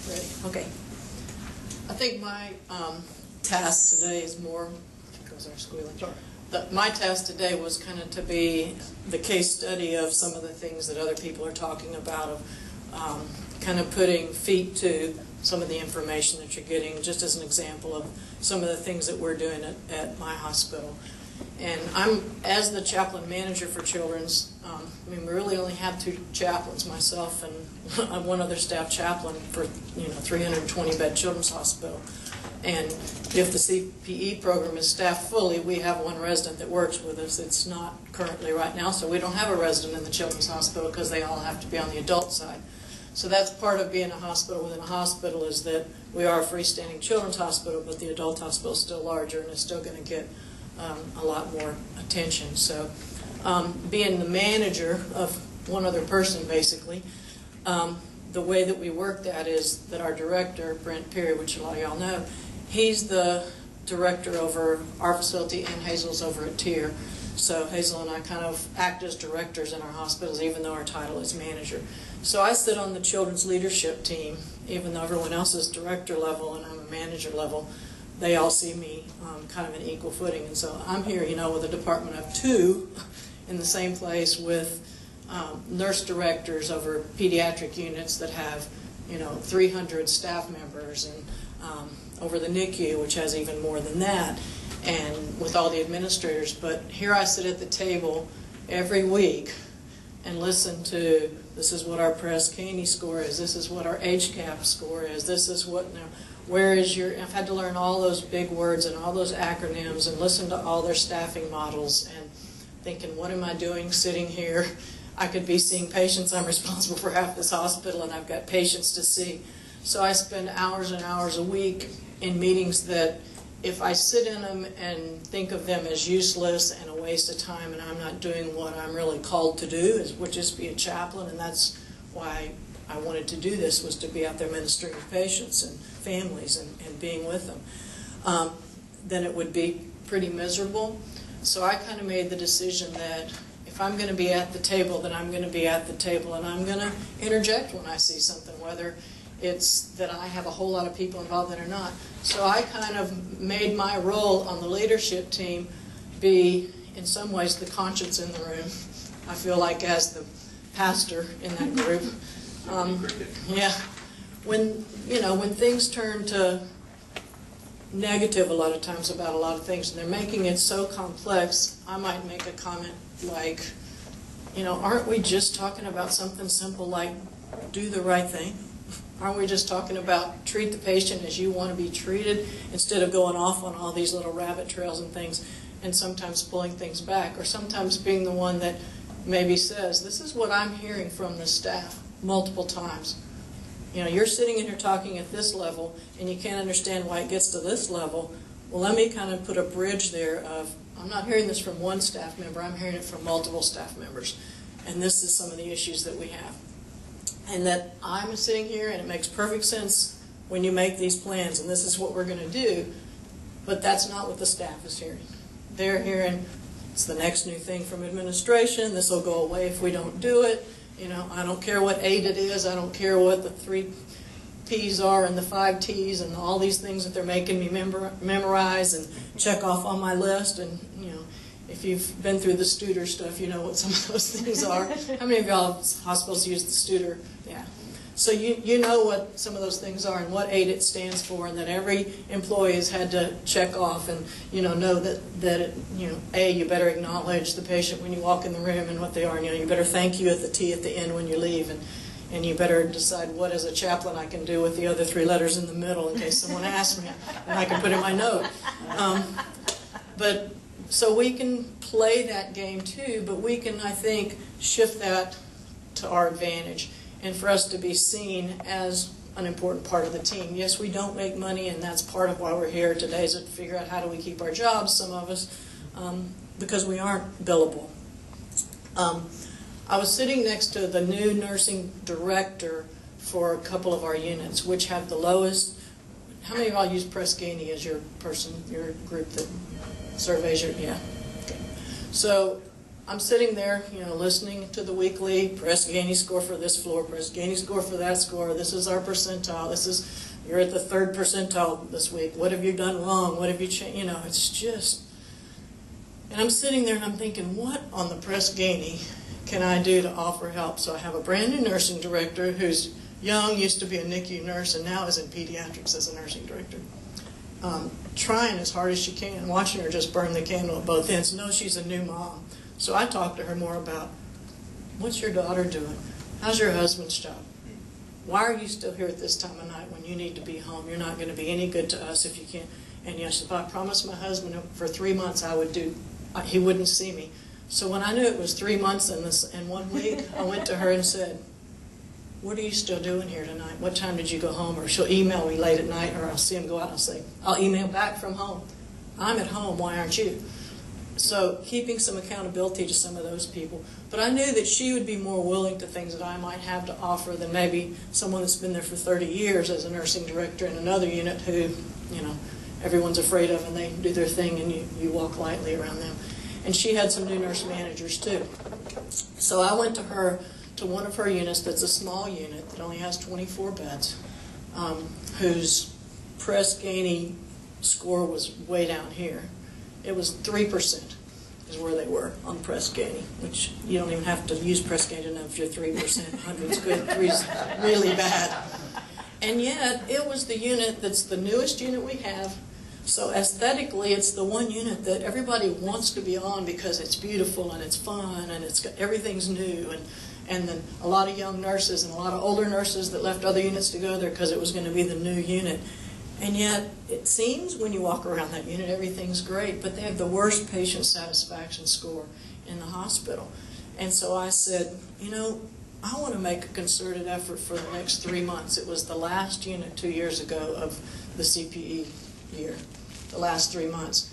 Ready? Okay. I think my task today is more, because they're squealing. Sorry. My task today was kind of to be the case study of some of the things that other people are talking about, of kind of putting feet to some of the information that you're getting, just as an example of some of the things that we're doing at my hospital. And I'm, as the chaplain manager for Children's, I mean, we really only have 2 chaplains, myself and one other staff chaplain for, 320-bed Children's Hospital. And if the CPE program is staffed fully, we have 1 resident that works with us. It's not currently right now, so we don't have a resident in the Children's Hospital because they all have to be on the adult side. So that's part of being a hospital within a hospital, is that we are a freestanding children's hospital, but the adult hospital is still larger and it's still going to get a lot more attention. So being the manager of one other person, basically, the way that we work that is that our director, Brent Perry, which a lot of y'all know, he's the director over our facility, and Hazel's over at Tier. So Hazel and I kind of act as directors in our hospitals, even though our title is manager. So I sit on the children's leadership team, even though everyone else is director level and I'm a manager level. They all see me kind of an equal footing. And so I'm here, with a department of 2 in the same place with nurse directors over pediatric units that have, 300 staff members, and over the NICU, which has even more than that, and with all the administrators. But here I sit at the table every week and listen to, this is what our Press-Caney score is, this is what our HCAP score is, this is what, where is your, I've had to learn all those big words and all those acronyms and listen to all their staffing models and thinking, what am I doing sitting here? I could be seeing patients. I'm responsible for half this hospital and I've got patients to see. So I spend hours and hours a week in meetings that if I sit in them and think of them as useless and a waste of time, and I'm not doing what I'm really called to do, which is be a chaplain, and that's why I wanted to do this, was to be out there ministering to patients and families and being with them, then it would be pretty miserable. So I kind of made the decision that if I'm going to be at the table, then I'm going to be at the table, and I'm going to interject when I see something, whether it's that I have a whole lot of people involved in or not. So I kind of made my role on the leadership team be, in some ways, the conscience in the room. I feel like as the pastor in that group. Yeah, when things turn to negative a lot of times about a lot of things, and they're making it so complex, I might make a comment like, aren't we just talking about something simple like do the right thing? Aren't we just talking about treat the patient as you want to be treated, instead of going off on all these little rabbit trails and things, and sometimes pulling things back, or sometimes being the one that maybe says, this is what I'm hearing from the staff multiple times. You're sitting in here talking at this level, and you can't understand why it gets to this level. Well, let me kind of put a bridge there of, I'm not hearing this from one staff member, I'm hearing it from multiple staff members. And this is some of the issues that we have. And that I'm sitting here, and it makes perfect sense when you make these plans, and this is what we're going to do, but that's not what the staff is hearing. They're hearing, it's the next new thing from administration, this will go away if we don't do it. I don't care what 8 it is, I don't care what the 3 P's are and the 5 T's and all these things that they're making me memorize and check off on my list. And if you've been through the Studer stuff, you know what some of those things are. How many of y'all hospitals use the Studer? Yeah. So you know what some of those things are and what 8 it stands for, and that every employee has had to check off and know that A, you better acknowledge the patient when you walk in the room and what they are, and you better thank you at the T at the end when you leave, and you better decide what as a chaplain I can do with the other 3 letters in the middle in case someone asks me, and I can put in my note. So we can play that game too, but we can, I think, shift that to our advantage, and for us to be seen as an important part of the team. Yes, we don't make money, and that's part of why we're here today, is to figure out how do we keep our jobs, some of us, because we aren't billable. I was sitting next to the new nursing director for a couple of our units, which have the lowest. How many of y'all use Press-Caney as your group that surveys your, yeah. Okay. So I'm sitting there, listening to the weekly, press Gainey score for this floor, press Gainey score for that score, this is our percentile, you're at the 3rd percentile this week, what have you done wrong, what have you changed, it's just, and I'm sitting there and I'm thinking, what on the press Gainey can I do to offer help? So I have a brand new nursing director who's young, used to be a NICU nurse, and now is in pediatrics as a nursing director. Trying as hard as she can, watching her just burn the candle at both ends. No, she's a new mom. So I talked to her more about, what's your daughter doing? How's your husband's job? Why are you still here at this time of night when you need to be home? You're not going to be any good to us if you can't. And yes, if I promised my husband for 3 months he wouldn't see me. So when I knew it was 3 months and 1 week, I went to her and said, what are you still doing here tonight? What time did you go home? Or she'll email me late at night, or I'll see him go out and I'll say, I'll email back from home. I'm at home, why aren't you? So keeping some accountability to some of those people. But I knew that she would be more willing to things that I might have to offer than maybe someone that's been there for 30 years as a nursing director in another unit who, everyone's afraid of, and they do their thing and you walk lightly around them. And she had some new nurse managers too. So I went to one of her units that's a small unit that only has 24 beds, whose press Gainey score was way down here. It was 3% is where they were on press Gainey, which you don't even have to use press Gainey to know if you're 3%. 100's good, 3's really bad. And yet, it was the unit that's the newest unit we have. So aesthetically, it's the one unit that everybody wants to be on because it's beautiful and it's fun and everything's new. And then a lot of young nurses and a lot of older nurses that left other units to go there because it was going to be the new unit. And yet, it seems when you walk around that unit, everything's great, but they have the worst patient satisfaction score in the hospital. And so I said, I want to make a concerted effort for the next 3 months. It was the last unit 2 years ago of the CPE year, the last 3 months.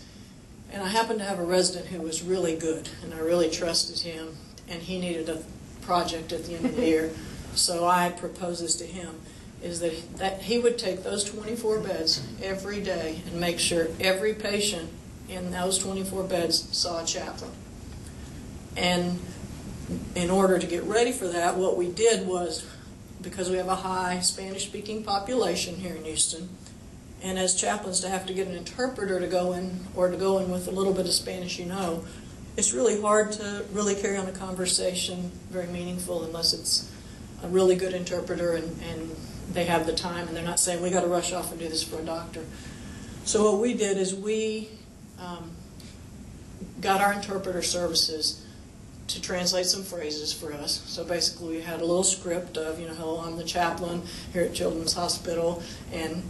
And I happened to have a resident who was really good, and I really trusted him, and he needed a project at the end of the year. So I proposed this to him, is that he would take those 24 beds every day and make sure every patient in those 24 beds saw a chaplain. And in order to get ready for that, what we did was, because we have a high Spanish-speaking population here in Houston, and as chaplains to have to get an interpreter to go in, or to go in with a little bit of Spanish it's really hard to really carry on a conversation very meaningful unless it's a really good interpreter and they have the time and they're not saying, we got to rush off and do this for a doctor. So what we did is we got our interpreter services to translate some phrases for us. So basically we had a little script of, hello, I'm the chaplain here at Children's Hospital, and,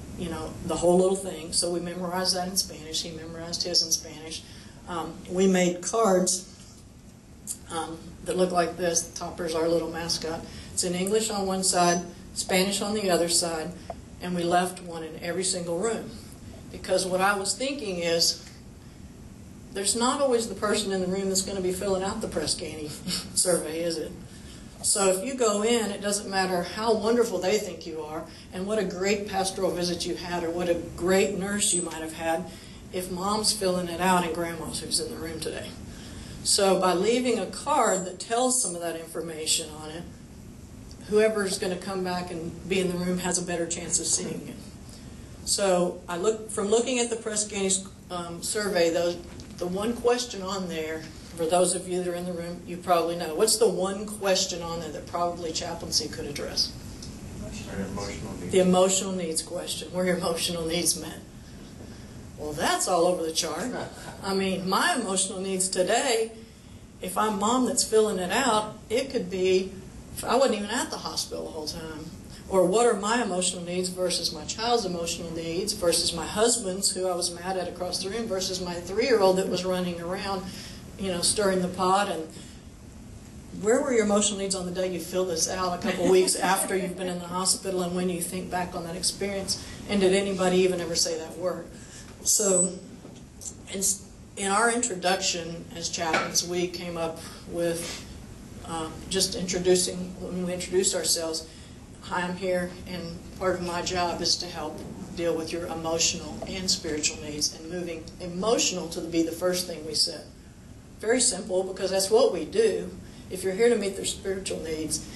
the whole little thing. So we memorized that in Spanish. He memorized his in Spanish. We made cards that look like this. Topper's our little mascot. It's in English on one side, Spanish on the other side, and we left one in every single room. Because what I was thinking is, there's not always the person in the room that's going to be filling out the press Gainey survey, is it? So if you go in, it doesn't matter how wonderful they think you are and what a great pastoral visit you had or what a great nurse you might have had if mom's filling it out and grandma's who's in the room today. So by leaving a card that tells some of that information on it, whoever's going to come back and be in the room has a better chance of seeing it. So from looking at the press Gainey survey, the one question on there, for those of you that are in the room, you probably know. What's the one question on there that probably chaplaincy could address? The emotional needs question. Were your emotional needs met? Well, that's all over the chart. I mean, my emotional needs today, if I'm mom that's filling it out, it could be, I wasn't even at the hospital the whole time. Or what are my emotional needs versus my child's emotional needs versus my husband's, who I was mad at across the room, versus my 3-year-old that was running around, stirring the pot. And where were your emotional needs on the day you fill this out a couple weeks after you've been in the hospital, and when you think back on that experience? And did anybody even ever say that word? So in our introduction as chaplains, we came up with just when we introduced ourselves, hi, I'm here, and part of my job is to help deal with your emotional and spiritual needs, and moving emotional to be the first thing we said. very simple, because that's what we do. If you're here to meet their spiritual needs,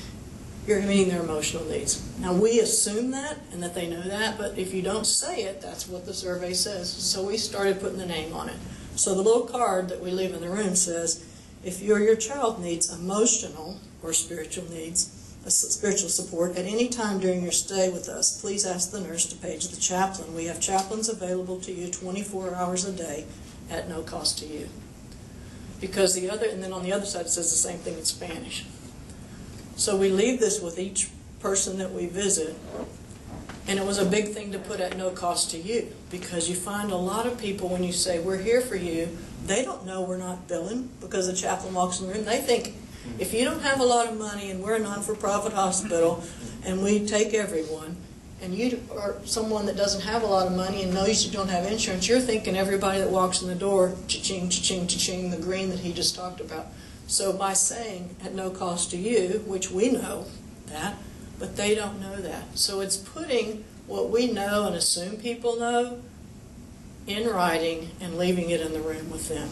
you're meeting their emotional needs. Now, we assume that and that they know that, but if you don't say it, that's what the survey says. So we started putting the name on it. So the little card that we leave in the room says, if you or your child needs emotional or spiritual needs, spiritual support at any time during your stay with us, please ask the nurse to page the chaplain. We have chaplains available to you 24 hours a day at no cost to you. Because and then on the other side it says the same thing in Spanish. So we leave this with each person that we visit, and it was a big thing to put at no cost to you, because you find a lot of people, when you say, we're here for you, they don't know we're not billing, because the chaplain walks in the room. They think, if you don't have a lot of money and we're a non-for-profit hospital and we take everyone, and you are someone that doesn't have a lot of money and knows you don't have insurance, you're thinking everybody that walks in the door, cha-ching, cha-ching, cha-ching, the green that he just talked about. So by saying at no cost to you, which we know that, but they don't know that. So it's putting what we know and assume people know in writing and leaving it in the room with them.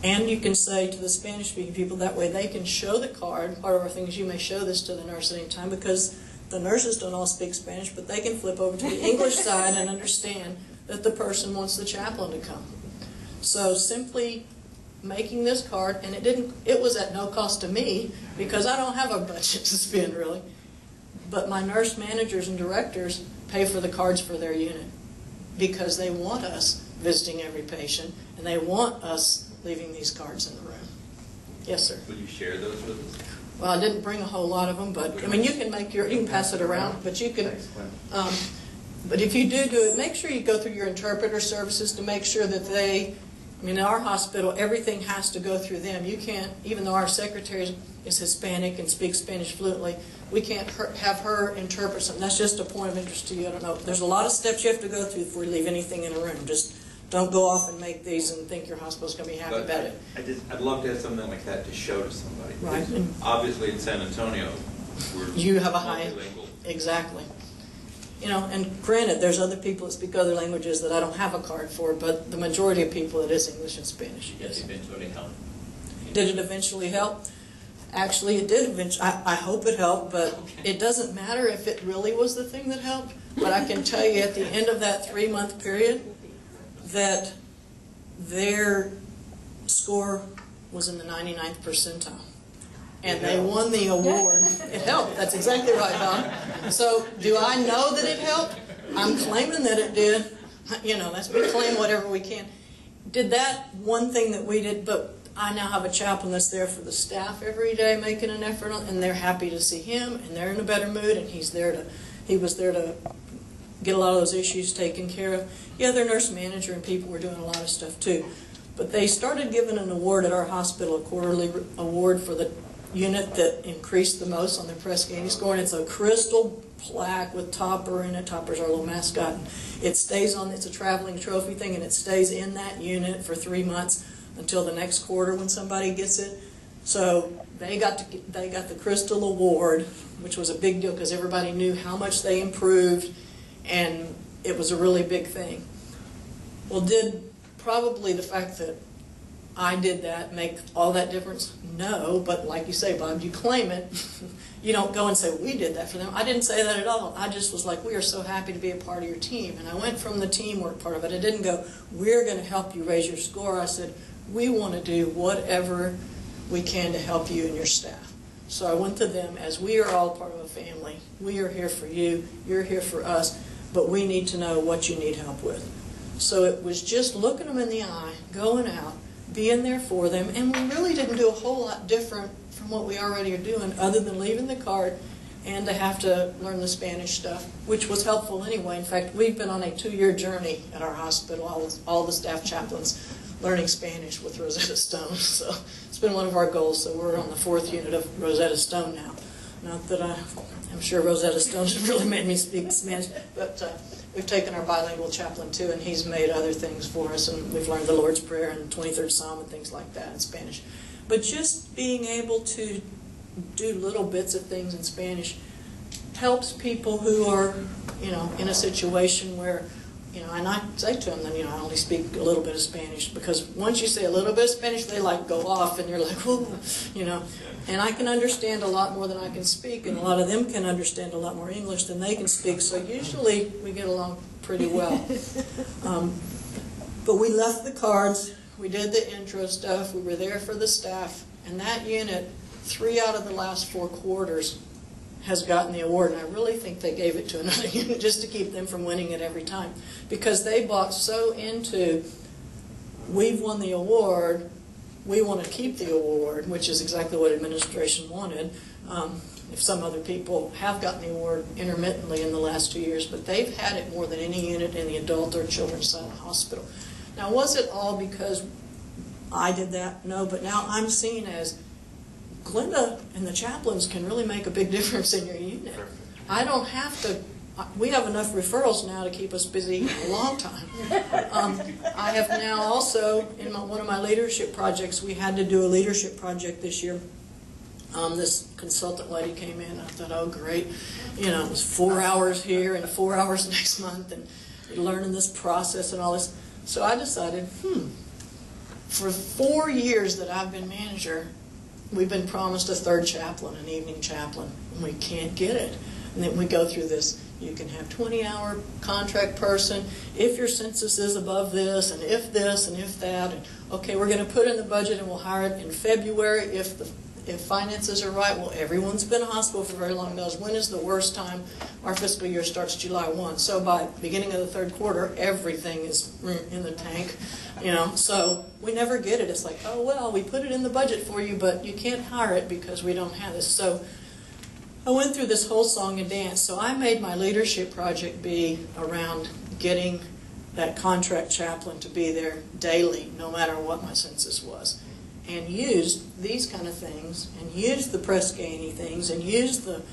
And you can say to the Spanish-speaking people, that way they can show the card. Part of our thing is you may show this to the nurse at any time, because the nurses don't all speak Spanish, but they can flip over to the English side and understand that the person wants the chaplain to come. So simply making this card, and it was at no cost to me, because I don't have a budget to spend really, but my nurse managers and directors pay for the cards for their unit, because they want us visiting every patient, and they want us leaving these cards in the room. Yes, sir. Will you share those with us? Well, I didn't bring a whole lot of them, but I mean, you can pass it around, but you can. But if you do it, make sure you go through your interpreter services to make sure that they. I mean, in our hospital, everything has to go through them. You can't, even though our secretary is Hispanic and speaks Spanish fluently, we can't have her interpret something. That's just a point of interest to you. I don't know. There's a lot of steps you have to go through before you leave anything in a room. Just don't go off and make these and think your hospital's going to be happy about it. I'd love to have something like that to show to somebody. Right. Obviously, in San Antonio, you have a high. Multilingual. Exactly. You know, and granted, there's other people that speak other languages that I don't have a card for, but the majority of people, it is English and Spanish. Yes, eventually help. Did it eventually help? Actually, it did eventually. I hope it helped, but it doesn't matter if it really was the thing that helped. But I can tell you at the end of that 3-month period that their score was in the 99th percentile. And they won the award. It helped. That's exactly right, Don. So do I know that it helped? I'm claiming that it did. You know, we claim whatever we can. Did that one thing that we did, but I now have a chaplain that's there for the staff every day making an effort, and they're happy to see him, and they're in a better mood, and he was there to get a lot of those issues taken care of. Yeah, their nurse manager and people were doing a lot of stuff too. But they started giving an award at our hospital, a quarterly award for the unit that increased the most on their Prescani score, and it's a crystal plaque with Topper in it. Topper's our little mascot. It stays on, it's a traveling trophy thing, and it stays in that unit for 3 months until the next quarter when somebody gets it. So they got the crystal award, which was a big deal because everybody knew how much they improved, and it was a really big thing. Well, did probably the fact that I did that make all that difference? No, but like you say, Bob, you claim it. You don't go and say, we did that for them. I didn't say that at all. I just was like, we are so happy to be a part of your team. And I went from the teamwork part of it. I didn't go, we're going to help you raise your score. I said, we want to do whatever we can to help you and your staff. So I went to them as we are all part of a family. We are here for you. You're here for us. But we need to know what you need help with. So it was just looking them in the eye, going out, being there for them, and we really didn't do a whole lot different from what we already are doing other than leaving the card and to have to learn the Spanish stuff, which was helpful anyway. In fact, we've been on a 2-year journey at our hospital, all the staff chaplains, learning Spanish with Rosetta Stone. So it's been one of our goals, so we're on the 4th unit of Rosetta Stone now. Not that I'm sure Rosetta Stone really made me speak Spanish, but we've taken our bilingual chaplain too, and he's made other things for us, and we've learned the Lord's Prayer and 23rd Psalm and things like that in Spanish. But just being able to do little bits of things in Spanish helps people who are, you know, in a situation where And I say to them, then, I only speak a little bit of Spanish, because once you say a little bit of Spanish, they like go off, and you're like, whoa, And I can understand a lot more than I can speak, and a lot of them can understand a lot more English than they can speak, so usually we get along pretty well. But we left the cards, we did the intro stuff, we were there for the staff, and that unit, 3 out of the last 4 quarters, has gotten the award, and I really think they gave it to another unit just to keep them from winning it every time, because they bought so into, we've won the award, we want to keep the award, which is exactly what administration wanted. If some other people have gotten the award intermittently in the last 2 years, but they've had it more than any unit in the adult or children's side of the hospital. Now, was it all because I did that? No, but now I'm seen as Glenda and the chaplains can really make a big difference in your unit. I don't have to, we have enough referrals now to keep us busy a long time. I have now also, in one of my leadership projects, we had to do a leadership project this year. This consultant lady came in, and I thought, oh great, it was 4 hours here and 4 hours next month, and learning this process and all this. So I decided, for 4 years that I've been manager, we've been promised a third chaplain, an evening chaplain, and we can't get it. And then we go through this, you can have 20-hour contract person, if your census is above this, and if that, and okay, we're going to put in the budget and we'll hire it in February if finances are right. Well, everyone's been in hospital for very long knows when is the worst time. Our fiscal year starts July 1. So by the beginning of the third quarter, everything is in the tank. So we never get it. It's like, oh, well, we put it in the budget for you, but you can't hire it because we don't have this. So I went through this whole song and dance. So I made my leadership project be around getting that contract chaplain to be there daily, no matter what my census was, and used these kind of things, and used the press ganey things, and used the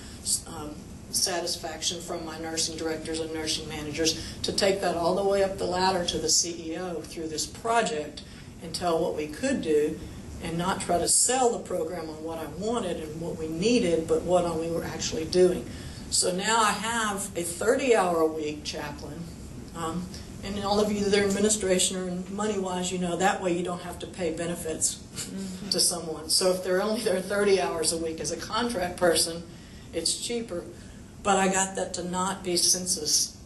satisfaction from my nursing directors and nursing managers to take that all the way up the ladder to the CEO through this project and tell what we could do, and not try to sell the program on what I wanted and what we needed, but what we were actually doing. So now I have a 30-hour-a-week chaplain, and all of you that are in administration or money-wise, that way you don't have to pay benefits to someone. So if they're only there 30 hours a week as a contract person, it's cheaper. But I got that to not be census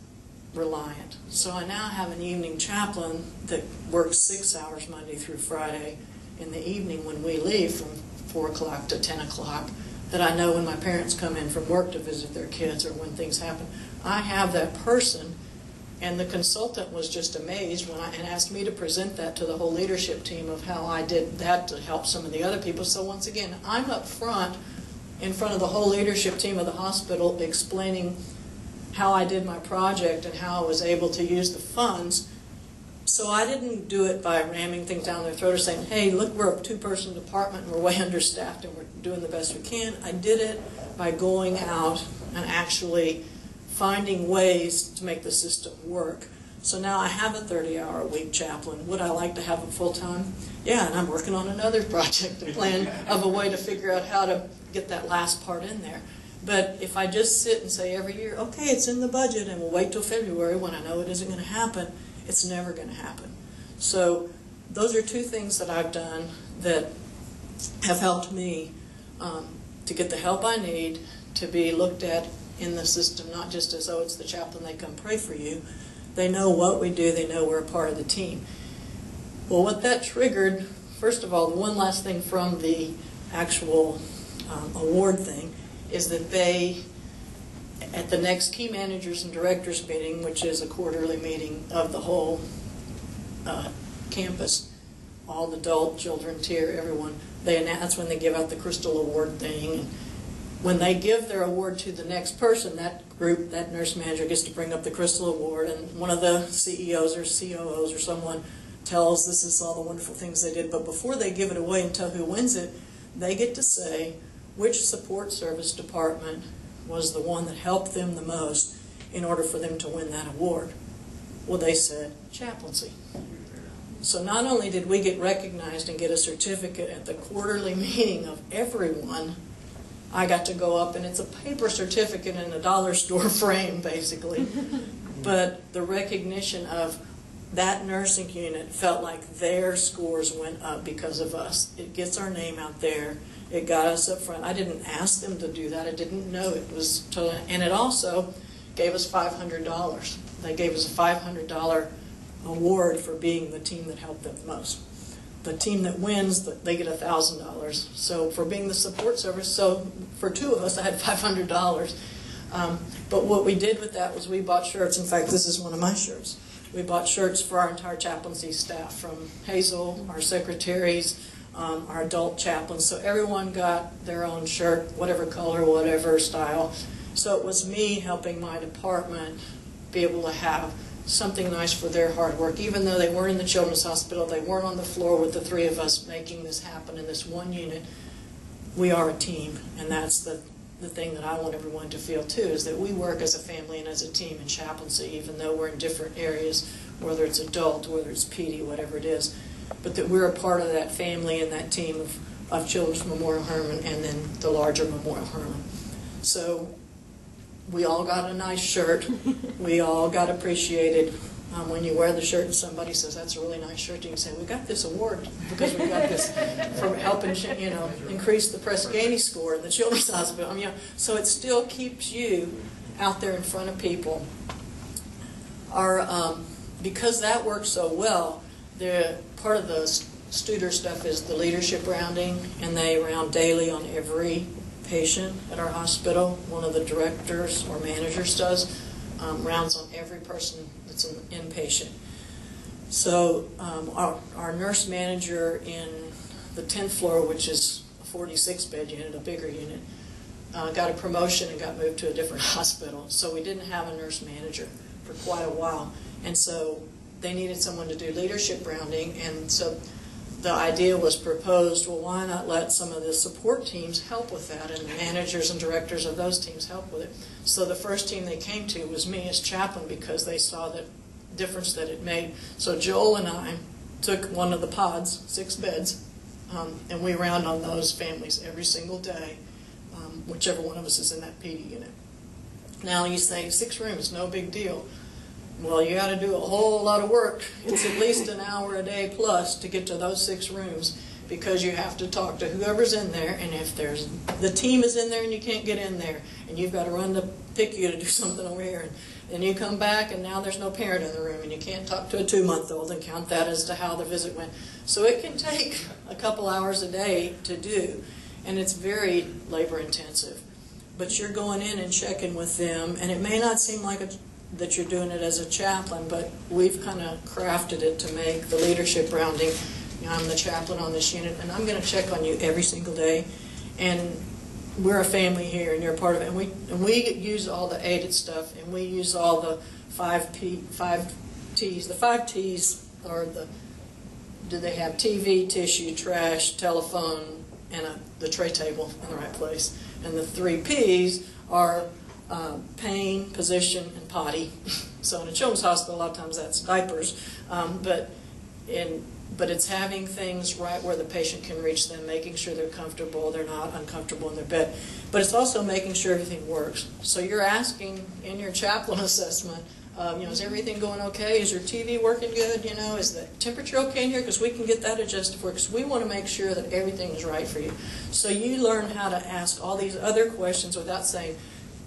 reliant. So I now have an evening chaplain that works 6 hours Monday through Friday in the evening when we leave from 4 o'clock to 10 o'clock, that I know when my parents come in from work to visit their kids or when things happen, I have that person. And the consultant was just amazed and asked me to present that to the whole leadership team of how I did that to help some of the other people. So once again, I'm up front in front of the whole leadership team of the hospital explaining how I did my project and how I was able to use the funds. So I didn't do it by ramming things down their throat or saying, hey, look, we're a 2-person department and we're way understaffed and we're doing the best we can. I did it by going out and actually finding ways to make the system work. So now I have a 30-hour-a-week chaplain. Would I like to have him full-time? Yeah, and I'm working on another project, a plan of a way to figure out how to get that last part in there. But if I just sit and say every year, okay, it's in the budget, and we'll wait till February when I know it isn't going to happen, it's never going to happen. So those are 2 things that I've done that have helped me to get the help I need, to be looked at in the system, not just as, oh, it's the chaplain, they come pray for you. They know what we do, they know we're a part of the team. Well, what that triggered, first of all, the one last thing from the actual award thing, is that they, at the next key managers and directors meeting, which is a quarterly meeting of the whole campus, all adult, children, tier, everyone, that's when they give out the Crystal Award thing. And when they give their award to the next person, that group, that nurse manager gets to bring up the Crystal Award, and one of the CEOs or COOs or someone tells this is all the wonderful things they did. But before they give it away and tell who wins it, they get to say which support service department was the one that helped them the most in order for them to win that award. Well, they said chaplaincy. So not only did we get recognized and get a certificate at the quarterly meeting of everyone, I got to go up, and it's a paper certificate in a dollar store frame, basically. but the recognition of that nursing unit felt like their scores went up because of us. It gets our name out there. It got us up front. I didn't ask them to do that. I didn't know it was totally, and it also gave us $500. They gave us a $500 award for being the team that helped them the most. The team that wins, they get $1,000. So for being the support service, so for two of us, I had $500. But what we did with that was we bought shirts. In fact, this is one of my shirts. We bought shirts for our entire chaplaincy staff, from Hazel, our secretaries, our adult chaplains. So everyone got their own shirt, whatever color, whatever style. So it was me helping my department be able to have something nice for their hard work. Even though they weren't in the children's hospital, they weren't on the floor with the three of us making this happen in this one unit, we are a team. And that's the thing that I want everyone to feel too, is that we work as a family and as a team in chaplaincy, even though we're in different areas, whether it's adult, whether it's PD, whatever it is, but that we're a part of that family and that team of Children's Memorial Hermann and then the larger Memorial Hermann. So we all got a nice shirt. We all got appreciated. When you wear the shirt and somebody says, that's a really nice shirt, you can say, we got this award because we got this for helping, increase the Prescani score in the Children's Hospital. So it still keeps you out there in front of people. Because that works so well, part of the Studer stuff is the leadership rounding, and they round daily on every patient at our hospital. One of the directors or managers does. Rounds on every person that's an inpatient. So our nurse manager in the 10th floor, which is a 46-bed unit, a bigger unit, got a promotion and got moved to a different hospital. So we didn't have a nurse manager for quite a while. And so they needed someone to do leadership rounding. And so the idea was proposed, well, why not let some of the support teams help with that, and the managers and directors of those teams help with it. So the first team they came to was me as chaplain, because they saw the difference that it made. So Joel and I took one of the pods, 6 beds, and we round on those families every single day, whichever one of us is in that PD unit. Now you say 6 rooms, no big deal. Well, you got to do a whole lot of work. It's at least an hour a day plus to get to those 6 rooms, because you have to talk to whoever's in there, and if the team is in there and you can't get in there, and you've got to run to pick you to do something over here, and then you come back and now there's no parent in the room, and you can't talk to a 2-month-old and count that as to how the visit went. So it can take a couple hours a day to do, and it's very labor intensive. But you're going in and checking with them, and it may not seem like that you're doing it as a chaplain, but we've kind of crafted it to make the leadership rounding. I'm the chaplain on this unit, and I'm going to check on you every single day. And we're a family here, and you're a part of it. And we use all the aided stuff, and we use all the 5 T's. The 5 T's are do they have TV, tissue, trash, telephone, and the tray table in the right place. And the 3 P's are pain, position, and potty. So in a children's hospital, a lot of times that's diapers, but it's having things right where the patient can reach them, making sure they're comfortable, they're not uncomfortable in their bed. But it's also making sure everything works. So you're asking in your chaplain assessment, is everything going okay? Is your TV working good? Is the temperature okay in here? Because we can get that adjusted for, because we want to make sure that everything is right for you. So you learn how to ask all these other questions without saying,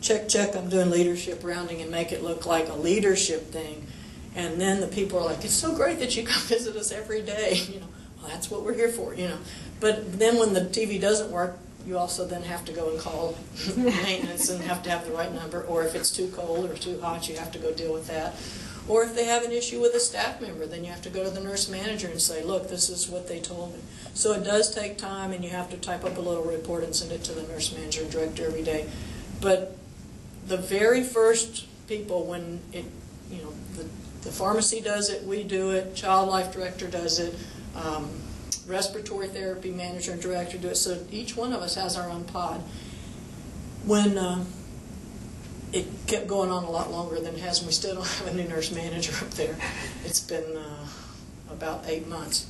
check, check, I'm doing leadership rounding, and make it look like a leadership thing. And then the people are like, it's so great that you come visit us every day. Well, that's what we're here for, But then when the TV doesn't work, you also then have to go and call maintenance and have to have the right number. Or if it's too cold or too hot, you have to go deal with that. Or if they have an issue with a staff member, then you have to go to the nurse manager and say, look, this is what they told me. So it does take time, and you have to type up a little report and send it to the nurse manager and director every day. But the very first people, when the pharmacy does it, we do it, child life director does it, respiratory therapy manager and director do it, so each one of us has our own pod. When it kept going on a lot longer than it has, and we still don't have a new nurse manager up there. It's been about 8 months.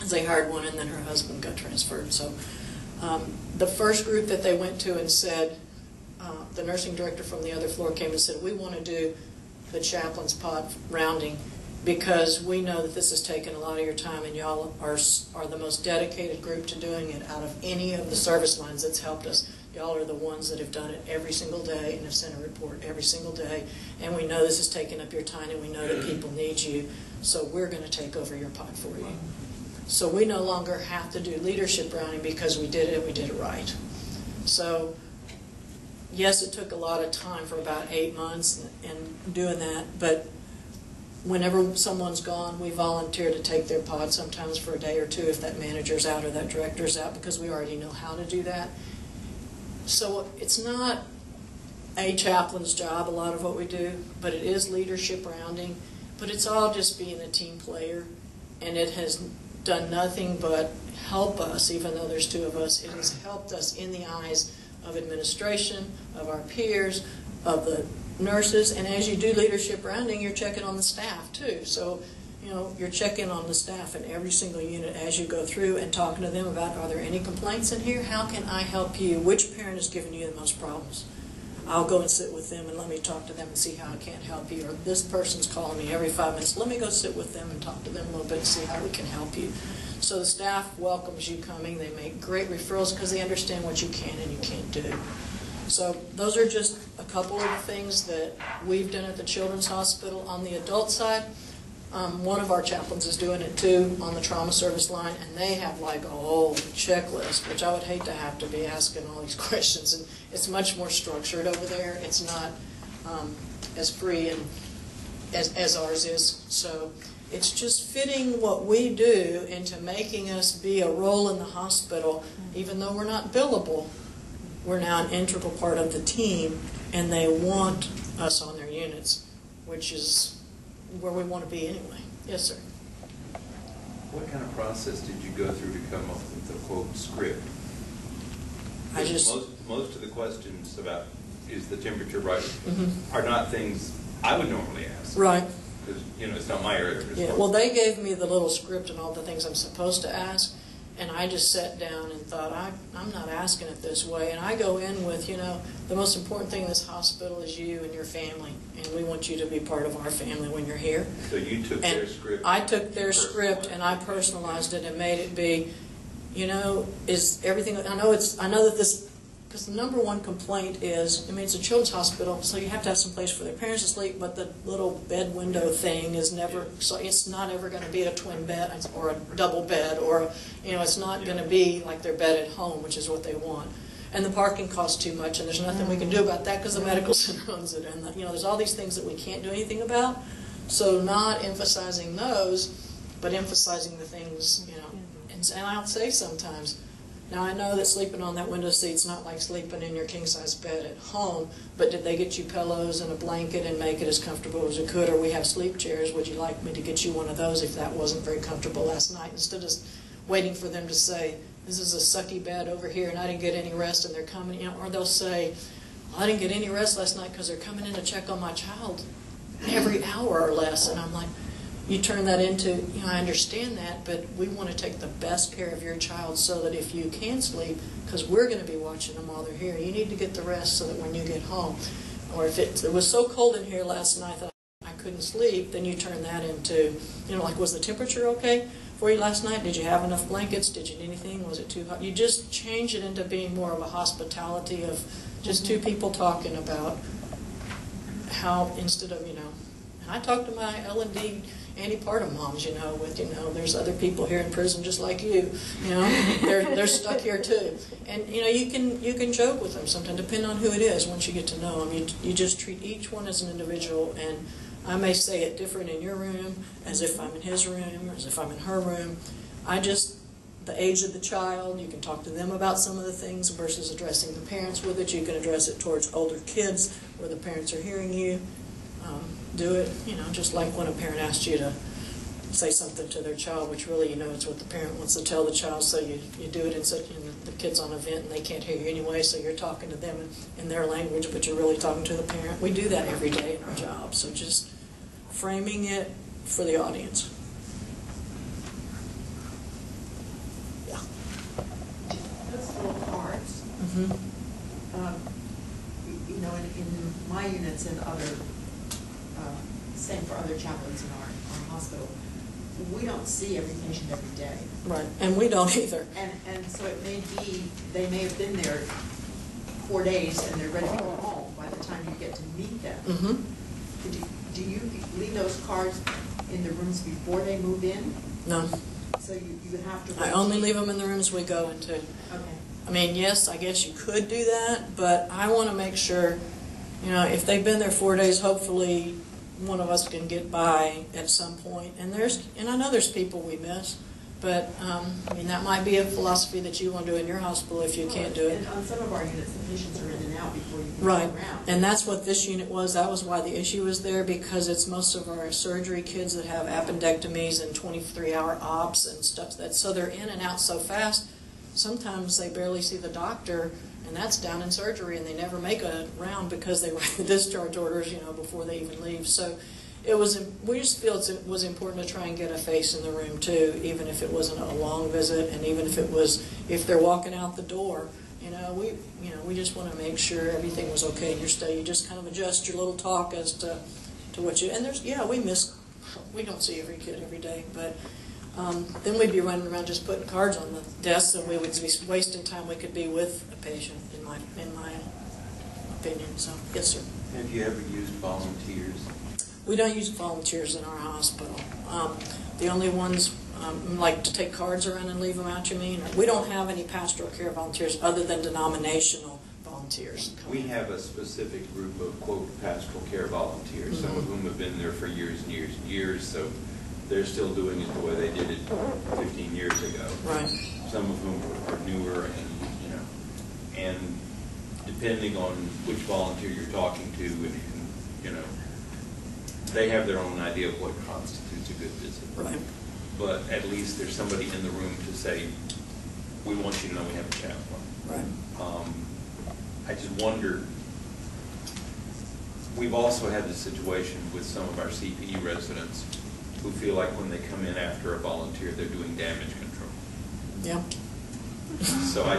They hired one, and then her husband got transferred. So the first group that they went to and said, the nursing director from the other floor came and said, we want to do the chaplain's pod rounding, because we know that this has taken a lot of your time, and y'all are the most dedicated group to doing it out of any of the service lines that's helped us. Y'all are the ones that have done it every single day and have sent a report every single day, and we know this has taken up your time, and we know that people need you, so we're going to take over your pod for you. So we no longer have to do leadership rounding because we did it right. So yes, it took a lot of time for about 8 months and doing that, but whenever someone's gone, we volunteer to take their pod sometimes for a day or two if that manager's out or that director's out, because we already know how to do that. So it's not a chaplain's job, a lot of what we do, but it is leadership rounding, but it's all just being a team player, and it has done nothing but help us. Even though there's two of us, it has helped us in the eyes of administration, of our peers, of the nurses, and as you do leadership rounding, you're checking on the staff too. So, you know, you're checking on the staff in every single unit as you go through and talking to them about, are there any complaints in here? How can I help you? Which parent is giving you the most problems? I'll go and sit with them and let me talk to them and see how I can't help you. Or this person's calling me every 5 minutes. Let me go sit with them and talk to them a little bit and see how we can help you. So the staff welcomes you coming. They make great referrals because they understand what you can and you can't do. So those are just a couple of the things that we've done at the Children's Hospital. On the adult side, one of our chaplains is doing it too on the trauma service line, and they have like a whole checklist, which I would hate to have to be asking all these questions. And it's much more structured over there. It's not as free and as ours is. So it's just fitting what we do into making us be a role in the hospital, even though we're not billable. We're now an integral part of the team, and they want us on their units, which is where we want to be anyway. Yes, sir. What kind of process did you go through to come up with the quote script? Most of the questions about is the temperature right are not things I would normally ask. Right. Because, you know, it's not my area. Yeah. Well, they gave me the little script and all the things I'm supposed to ask, and I just sat down and thought, I'm not asking it this way. And I go in with, you know, the most important thing in this hospital is you and your family, and we want you to be part of our family when you're here. So you took their script. I took their script and I personalized it and made it be, you know, is everything. I know that this, because the number one complaint is, I mean, it's a children's hospital, so you have to have some place for their parents to sleep, but the little bed window thing is never, so it's not ever going to be a twin bed or a double bed, or, you know, it's not going to be like their bed at home, which is what they want. And the parking costs too much, and there's nothing we can do about that because the medical center owns it. And, you know, there's all these things that we can't do anything about. So not emphasizing those, but emphasizing the things, you know. And I'll say sometimes, now I know that sleeping on that window seat's not like sleeping in your king-size bed at home, but did they get you pillows and a blanket and make it as comfortable as you could? Or we have sleep chairs. Would you like me to get you one of those if that wasn't very comfortable last night? Instead of waiting for them to say, this is a sucky bed over here and I didn't get any rest and they're coming, you know, or they'll say, well, I didn't get any rest last night because they're coming in to check on my child every hour or less. And I'm like, you turn that into, you know, I understand that, but we want to take the best care of your child so that if you can sleep, because we're going to be watching them while they're here, you need to get the rest so that when you get home, or if it was so cold in here last night that I couldn't sleep, then you turn that into, you know, like, was the temperature okay for you last night? Did you have enough blankets? Did you need anything? Was it too hot? You just change it into being more of a hospitality of just two people talking about how, instead of, you know, and I talk to my L&D antepartum moms, you know, with, you know, there's other people here in prison just like you know, they're stuck here too. And, you know, you can joke with them sometimes, depending on who it is. Once you get to know them, you just treat each one as an individual, and I may say it different in your room, as if I'm in his room, or as if I'm in her room. The age of the child, you can talk to them about some of the things versus addressing the parents with it. You can address it towards older kids where the parents are hearing you. Do it, you know, just like when a parent asks you to say something to their child, which really, you know, it's what the parent wants to tell the child, so you do it in such, you know, the kid's on a vent and they can't hear you anyway, so you're talking to them in their language, but you're really talking to the parent. We do that every day in our job, so just framing it for the audience. Yeah. Those little cards. You know, in my units and other same for other chaplains in our hospital. We don't see every patient every day. Right, and we don't either. And so it may be, they may have been there 4 days and they're ready to go home by the time you get to meet them. Mm-hmm. Do you leave those cards in the rooms before they move in? No. So you would have to... I only leave them in the rooms we go into. Okay. I mean, yes, I guess you could do that, but I want to make sure, you know, if they've been there 4 days, hopefully one of us can get by at some point. And I know there's people we miss, but I mean, that might be a philosophy that you want to do in your hospital if you can't do it. And on some of our units, the patients are in and out before you can Right, go around. and that's what this unit was. That was why the issue was there, because it's most of our surgery kids that have appendectomies and 23-hour ops and stuff. So they're in and out so fast, sometimes they barely see the doctor, and that's down in surgery, and they never make a round because they write the discharge orders, you know, before they even leave. So we just feel it was important to try and get a face in the room too, even if it wasn't a long visit, and even if they're walking out the door. We just want to make sure everything was okay in your stay. You just kind of adjust your little talk as to what you, and we don't see every kid every day, but then we'd be running around just putting cards on the desks, and we would be wasting time we could be with a patient, in my opinion. So, yes, sir. Have you ever used volunteers? We don't use volunteers in our hospital. The only ones like to take cards around and leave them out, you mean? We don't have any pastoral care volunteers other than denominational volunteers. We have a specific group of, quote, pastoral care volunteers, some of whom have been there for years and years and years, so they're still doing it the way they did it 15 years ago. Right. Some of whom are newer and depending on which volunteer you're talking to, and they have their own idea of what constitutes a good visit. Right. But at least there's somebody in the room to say, we want you to know we have a chaplain. Right. I just wonder, we've also had the situation with some of our CPE residents who feel like when they come in after a volunteer, they're doing damage control. Yeah. So I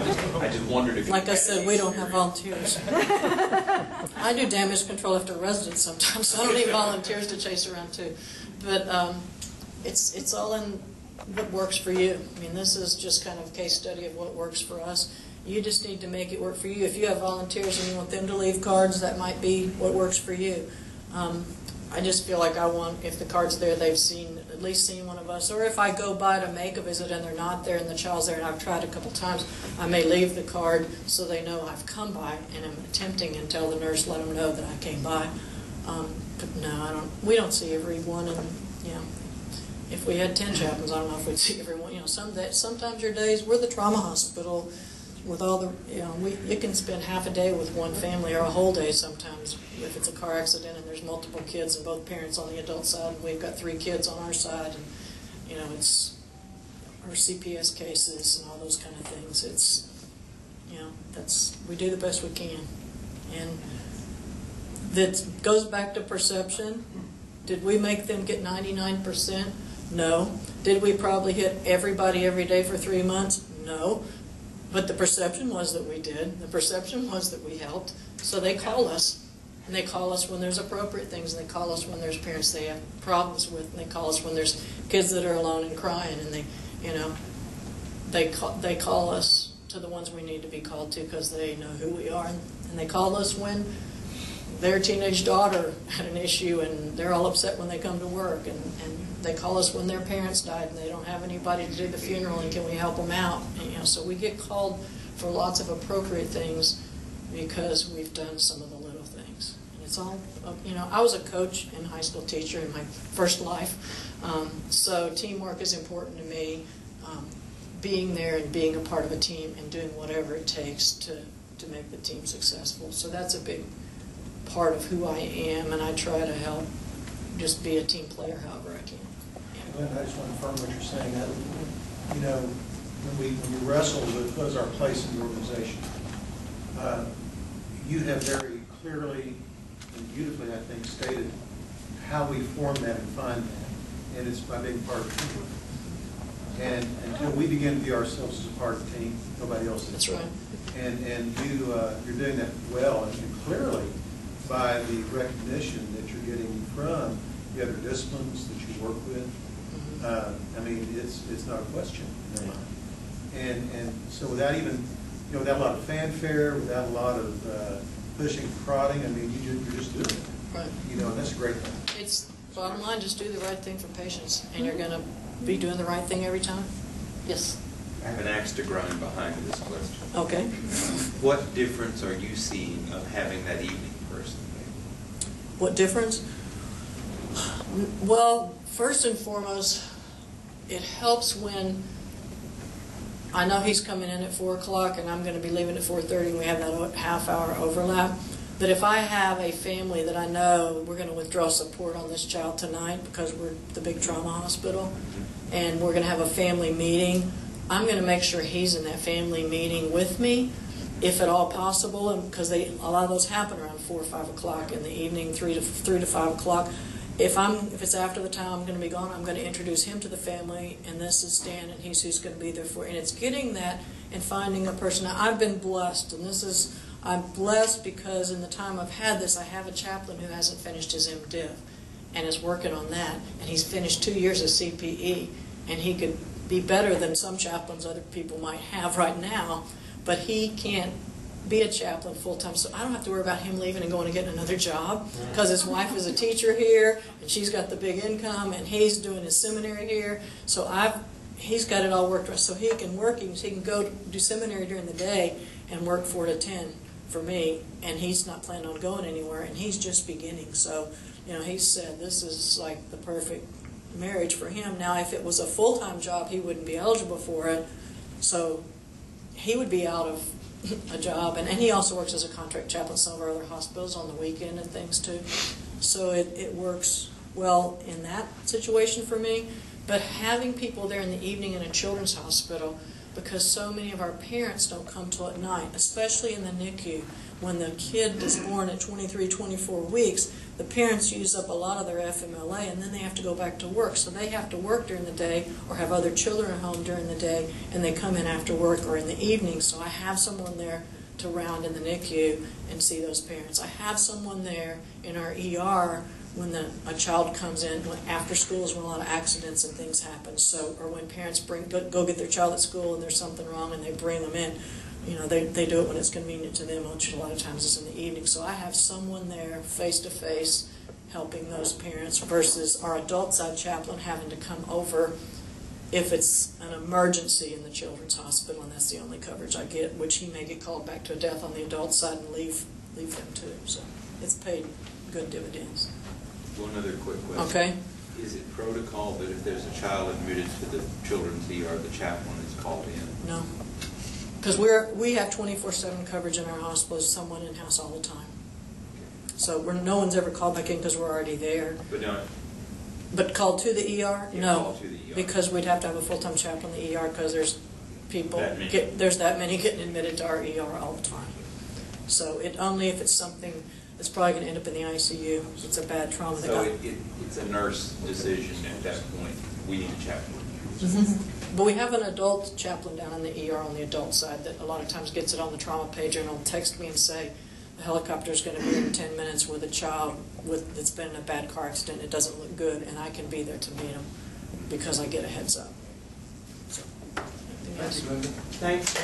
just wondered if... Like I said, we don't have volunteers. I do damage control after residents sometimes, so I don't need volunteers to chase around too. But it's all in what works for you. I mean, this is just kind of a case study of what works for us. You just need to make it work for you. If you have volunteers and you want them to leave cards, that might be what works for you. I just feel like if the card's there, they've at least seen one of us. Or if I go by to make a visit and they're not there and the child's there and I've tried a couple times, I may leave the card so they know I've come by and I'm attempting and tell the nurse, let them know that I came by. But no, we don't see everyone. And if we had 10 chaplains, I don't know if we'd see everyone. Sometimes your days, we're the trauma hospital with all the, you can spend half a day with one family or a whole day sometimes if it's a car accident and there's multiple kids and both parents on the adult side and we've got 3 kids on our side, and it's our CPS cases and all those kind of things. We do the best we can. And that goes back to perception. Did we make them get 99%? No. Did we probably hit everybody every day for 3 months? No. But the perception was that we did. The perception was that we helped. So they call us. And they call us when there's appropriate things. And they call us when there's parents they have problems with. And they call us when there's kids that are alone and crying. And they call us to the ones we need to be called to because they know who we are. And they call us when their teenage daughter had an issue and they're all upset when they come to work. And they call us when their parents died and they don't have anybody to do the funeral and can we help them out. And, so we get called for lots of appropriate things because we've done some of the little things. And it's all, I was a coach and high school teacher in my first life. So teamwork is important to me. Being there and being a part of a team and doing whatever it takes to make the team successful. So that's a big part of who I am, and I try to help just be a team player however I can. I just want to affirm what you're saying. That, when we wrestle with what is our place in the organization, you have very clearly and beautifully, I think, stated how we form that and find that, and it's by being part of the team. And until we begin to view ourselves as a part of the team, nobody else is. That's right. And you're doing that well, and clearly by the recognition that you're getting from the other disciplines that you work with. I mean, it's not a question in their mind. And so without even, without a lot of fanfare, without a lot of pushing and prodding, I mean, you're just doing it. Right. And that's a great thing. It's bottom line, just do the right thing for patients, and you're going to be doing the right thing every time. Yes. I have an axe to grind behind this question. Okay. What difference are you seeing of having that evening person? What difference? Well, first and foremost, it helps when I know he's coming in at 4 o'clock and I'm going to be leaving at 4:30 and we have that half-hour overlap. But if I have a family that I know we're going to withdraw support on this child tonight because we're the big trauma hospital and we're going to have a family meeting, I'm going to make sure he's in that family meeting with me, if at all possible, and because a lot of those happen around 4 or 5 o'clock in the evening, 3 to 5 o'clock. If it's after the time I'm going to be gone, I'm going to introduce him to the family, and this is Stan, and he's who's going to be there for. And it's getting that and finding a person. Now, I've been blessed, and I'm blessed because in the time I've had this, I have a chaplain who hasn't finished his MDiv and is working on that, and he's finished 2 years of CPE, and he could be better than some chaplains other people might have right now, but he can't be a chaplain full-time, so I don't have to worry about him leaving and going to get another job because his wife is a teacher here and she's got the big income and he's doing his seminary here, so he's got it all worked out, so he can go do seminary during the day and work 4 to 10 for me, and he's not planning on going anywhere, and he's just beginning. So he said this is like the perfect marriage for him. Now if it was a full-time job he wouldn't be eligible for it, so he would be out of a job, and he also works as a contract chaplain at some of our other hospitals on the weekend and things too. So it works well in that situation for me. But having people there in the evening in a children's hospital, because so many of our parents don't come till at night, especially in the NICU. When the kid is born at 23, 24 weeks, the parents use up a lot of their FMLA, and then they have to go back to work. So they have to work during the day or have other children at home during the day, and they come in after work or in the evening. So I have someone there to round in the NICU and see those parents. I have someone there in our ER when a child comes in. After school is when a lot of accidents and things happen. So, or when parents go get their child at school and there's something wrong and they bring them in. They do it when it's convenient to them, which a lot of times is in the evening. So I have someone there face-to-face helping those parents versus our adult side chaplain having to come over if it's an emergency in the children's hospital, and that's the only coverage I get, which he may get called back to a death on the adult side and leave them too. So it's paid good dividends. One other quick question. Okay. Is it protocol that if there's a child admitted to the children's ER, the chaplain is called in? No. Because we have 24/7 coverage in our hospital, someone in-house all the time. So no one's ever called back in because we're already there. But called to the ER? Yeah, no, called to the ER. Because we'd have to have a full-time chaplain in the ER because there's people, that many getting admitted to our ER all the time. So only if it's something that's probably going to end up in the ICU. It's a bad trauma. So it's a nurse decision at that point. We need a chaplain. Mm-hmm. But we have an adult chaplain down in the ER on the adult side that a lot of times gets it on the trauma pager and will text me and say, the helicopter is going to be in 10 minutes with a child that's been in a bad car accident. It doesn't look good, and I can be there to meet him because I get a heads up. So, Thanks.